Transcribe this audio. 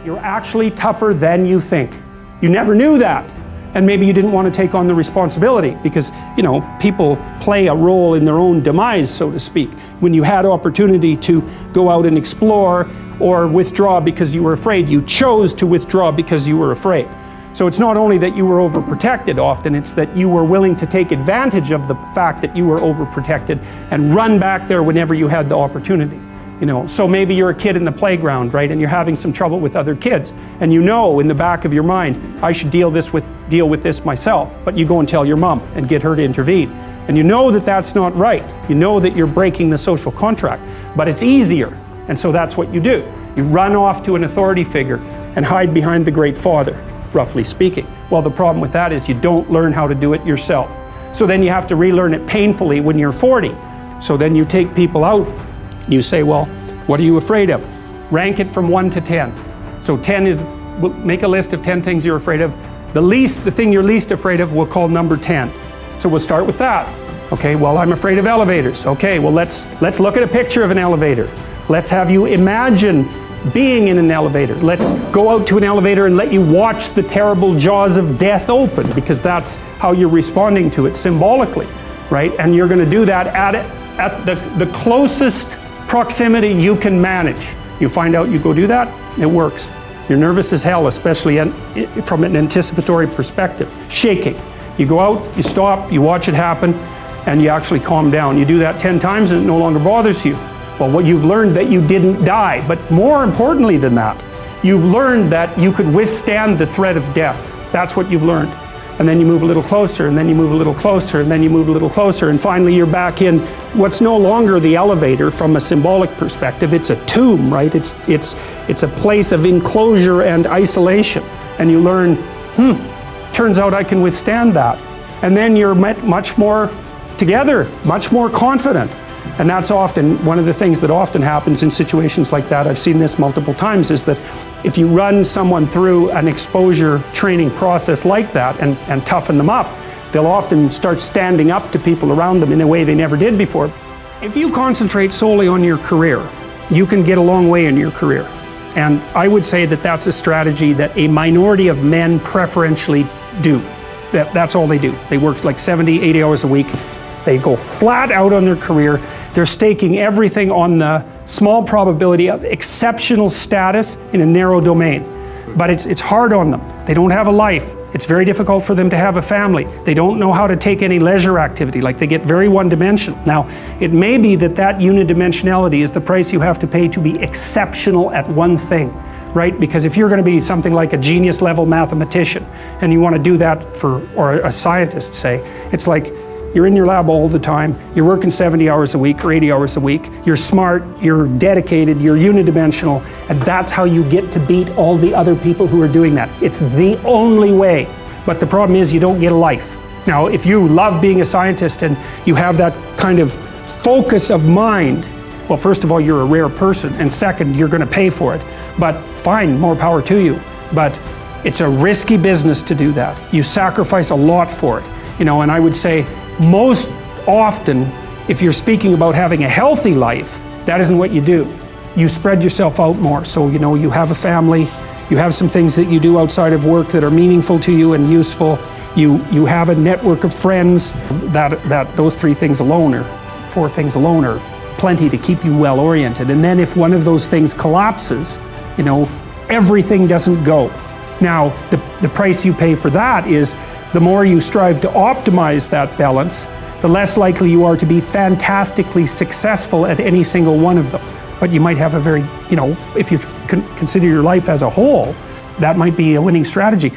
You're actually tougher than you think. You never knew that. And maybe you didn't want to take on the responsibility because, people play a role in their own demise, so to speak. When you had opportunity to go out and explore or withdraw because you were afraid, you chose to withdraw because you were afraid. So it's not only that you were overprotected often, it's that you were willing to take advantage of the fact that you were overprotected and run back there whenever you had the opportunity. So maybe you're a kid in the playground, right, and you're having some trouble with other kids, and in the back of your mind, I should deal with this myself, but you go and tell your mom and get her to intervene. And you know that that's not right. You know that you're breaking the social contract, but it's easier, and so that's what you do. You run off to an authority figure and hide behind the great father, roughly speaking. Well, the problem with that is you don't learn how to do it yourself. So then you have to relearn it painfully when you're 40. So then you take people out. You say, well, what are you afraid of? Rank it from 1 to 10. So 10 is, make a list of 10 things you're afraid of. The thing you're least afraid of, we'll call number 10. So we'll start with that. Okay, well, I'm afraid of elevators. Okay, well, let's look at a picture of an elevator. Let's have you imagine being in an elevator. Let's go out to an elevator and let you watch the terrible jaws of death open, because that's how you're responding to it symbolically, right? And you're going to do that at the closest proximity you can manage. You find out, you go do that, it works. You're nervous as hell, especially from an anticipatory perspective. Shaking. You go out, you stop, you watch it happen, and you actually calm down. You do that 10 times and it no longer bothers you. Well, what you've learned that you didn't die, but more importantly than that, you've learned that you could withstand the threat of death. That's what you've learned. And then you move a little closer, and then you move a little closer, and then you move a little closer, and finally you're back in what's no longer the elevator from a symbolic perspective. It's a tomb, right? It's a place of enclosure and isolation. And you learn, turns out I can withstand that. And then you're much more together, much more confident. And that's often one of the things that often happens in situations like that. I've seen this multiple times, is that if you run someone through an exposure training process like that and toughen them up, they'll often start standing up to people around them in a way they never did before. If you concentrate solely on your career, you can get a long way in your career. And I would say that that's a strategy that a minority of men preferentially do. That's all they do. They work like 70, 80 hours a week. They go flat out on their career. They're staking everything on the small probability of exceptional status in a narrow domain. But it's hard on them. They don't have a life. It's very difficult for them to have a family. They don't know how to take any leisure activity. Like, they get very one-dimensional. Now, it may be that unidimensionality is the price you have to pay to be exceptional at one thing, right? Because if you're going to be something like a genius level mathematician and you want to do that or a scientist, say, it's like, you're in your lab all the time, you're working 70 hours a week or 80 hours a week, you're smart, you're dedicated, you're unidimensional, and that's how you get to beat all the other people who are doing that. It's the only way. But the problem is you don't get a life. Now, if you love being a scientist and you have that kind of focus of mind, well, first of all, you're a rare person, and second, you're going to pay for it. But fine, more power to you. But it's a risky business to do that. You sacrifice a lot for it. And I would say, most often, if you're speaking about having a healthy life, that isn't what you do. You spread yourself out more. So, you have a family, you have some things that you do outside of work that are meaningful to you and useful. You have a network of friends. Those 3 things alone, or 4 things alone, are plenty to keep you well oriented. And then if one of those things collapses, everything doesn't go. Now, the price you pay for that is, the more you strive to optimize that balance, the less likely you are to be fantastically successful at any single one of them. But you might have a very, if you consider your life as a whole, that might be a winning strategy.